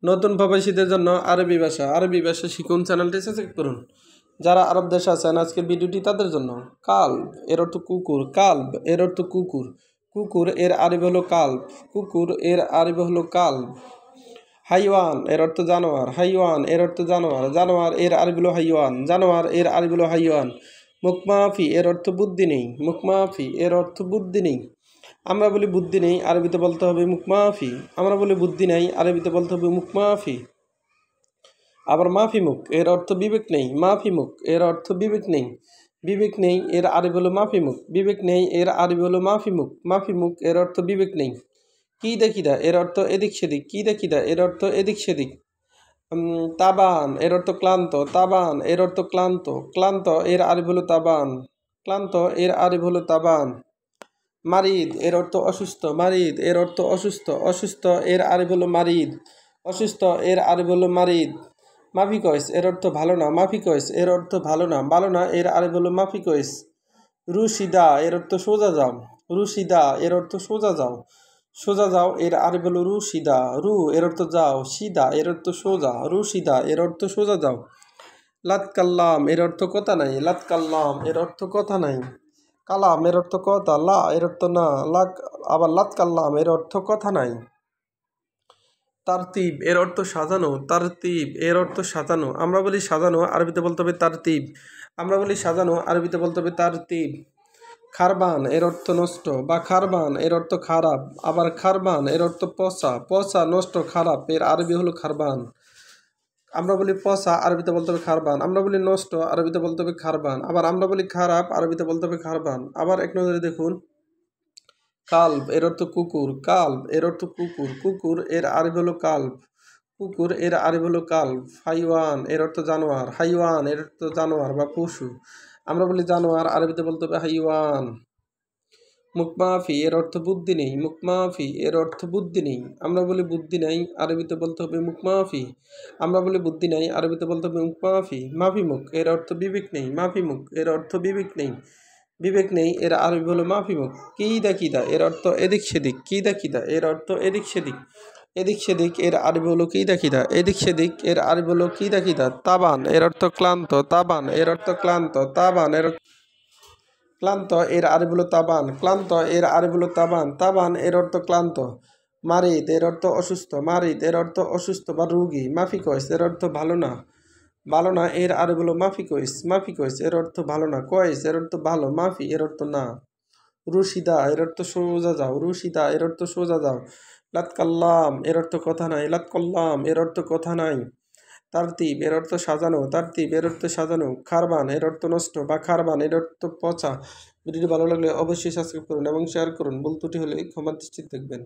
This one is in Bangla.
নতুন প্রবাসীদের জন্য আরবি ভাষা শিখুন, চ্যানেলটি সাবস্ক্রাইব করুন। যারা আরব দেশে আছেন আজকের ভিডিওটি তাদের জন্য। কাল্ব এর অর্থ কুকুর, কাল্ব এর অর্থ কুকুর, কুকুর এর আরবি হলো কাল্ব, কুকুর এর আরবি হলো কাল্ব। হাইওয়ান এর অর্থ জানোয়ার, হাইওয়ান এর অর্থ জানোয়ার, জানোয়ার এর আরবি হলো হাইওয়ান, জানোয়ার এর আরবি হলো হাইওয়ান। মুখমাফি এর অর্থ বুদ্ধি নেই, মুখমাফি এর অর্থ বুদ্ধি নেই। আমরা বলি বুদ্ধি নেই, আরবিতে বলতে হবে মুখমাফি। আমরা বলি বুদ্ধি নেই, আরবিতে বলতে হবে মুখমাফি। আবার মাফি মুখ এর অর্থ বিবেক নেই, মাফি মুখ এর অর্থ বিবেক নেই, বিবেক নেই এর আরবি হলো মাফি মুখ, বিবেক নেই এর আরবি হলো মাফি মুখ, মাফি মুখ এর অর্থ বিবেক নেই। কি দেখিদা এর অর্থ এদিক সেদিক, কি দেখিদা এর অর্থ এদিক সেদিক। তাবান এর অর্থ ক্লান্ত, তাবান এর অর্থ ক্লান্ত, ক্লান্ত এর আরবি হলো তাবান, ক্লান্ত এর আরবি হলো তাবান। মারিদ এর অর্থ অসুস্থ, মারিদ এর অর্থ অসুস্থ, অসুস্থ এর আরবি হলো মারিদ, অসুস্থ এর আরবি হলো মারিদ। মাফিকয়েস এর অর্থ ভালো না, মাফিকয়েস এর অর্থ ভালো না, ভালো না এর আরবি হলো মাফিকয়েস। রুশিদা এর অর্থ সোজা যাও, রুশিদা এর অর্থ সোজা যাও, সোজা যাও এর আরবি হলো রুশিদা, রু এর অর্থ যাও, সিদা এর অর্থ সোজা, রুশিদা এর অর্থ সোজা যাও। লাতকাল্লাম এর অর্থ কথা নাই, লাতকাল্লাম এর অর্থ কথা নাই। কালাম এর অর্থ কথা, লা এর অর্থ না, আবার লাতকাল্লাম এর অর্থ কথা নাই। তারতিব এর অর্থ সাজানো, তারতিব এর অর্থ সাজানো। আমরা বলি সাজানো, আরবিতে বলতে হবে তারতিব। আমরা বলি সাজানো, আরবিতে বলতে হবে তারতিব। খারবান এর অর্থ নষ্ট বা খারবান এর অর্থ খারাপ, আবার খারবান এর অর্থ পচা, পচা নষ্ট খারাপ এর আরবি হলো খারবান। আমরা বলি পচা, আরবিতে বলতে হবে খারবান। আমরা বলি নষ্ট, আরবিতে বলতে হবে খারবান। আবার আমরা বলি খারাপ, আরবিতে বলতে হবে খারবান। আবার এক নজরে দেখুন, কাল্ব এর অর্থ কুকুর, কাল্ব এর অর্থ কুকুর, কুকুর এর আরবি হলো কাল্ব, কুকুর এর আরবি হলো কাল্ব। হাইওয়ান এর অর্থ জানোয়ার, হাইওয়ান এর অর্থ জানোয়ার বা পশু। আমরা বলি জানোয়ার, আরবিতে বলতে হবে হাইওয়ান। মুখমাফি এর অর্থ বুদ্ধি নেই, মুখমাফি এর অর্থ বুদ্ধি নেই। আমরা বলি বুদ্ধি নাই, আরবিতে বলতে হবে মুখমাফি। আমরা বলি বুদ্ধি নাই, আরবিতে বলতে হবে মুখমাফি। মাফি মুখ এর অর্থ বিবেক নেই, মাফি মুখ এর অর্থ বিবেক নেই, বিবেক নেই এর আরবি হলো মাফি মুখ। কিদা কিদা এর অর্থ এদিক সেদিক, কিদা কিদা এর অর্থ এদিক সেদিক, এদিক সেদিক এর আরবি হলো কিদা কিদা, এদিক সেদিক এর আরবি হলো কিদা কিদা। তাবান এর অর্থ ক্লান্ত, তাবান এর অর্থ ক্লান্ত, তাবান এর ক্লান্ত এর আরবি হলো তাবান, ক্লান্ত এর আরবি হলো তাবান, তাবান এর অর্থ ক্লান্ত। মারিদ এর অর্থ অসুস্থ, মারিদ এর অর্থ অসুস্থ বা রোগী। মাফিকয়েস এর অর্থ ভালো না, ভালো না এর আরবি হলো মাফিকয়েস, মাফিকয়েস এর অর্থ ভালো না, কয়েস এর অর্থ ভালো, মাফি এর অর্থ না। রুশিদা এর অর্থ সোজা যাও, রুশিদা এর অর্থ সোজা যাও। লাতকাল্লাম এর অর্থ কথা নাই, লাতকাল্লাম এর অর্থ কথা নাই। তারতিব এর অর্থ সাজানো, তারতিব এর অর্থ সাজানো। খারবান এর অর্থ নষ্ট বা খারবান এর অর্থ পচা। ভিডিওটি ভালো লাগলে অবশ্যই সাবস্ক্রাইব করুন এবং শেয়ার করুন। ভুল ত্রুটি হলে ক্ষমার দৃষ্টিতে দেখবেন।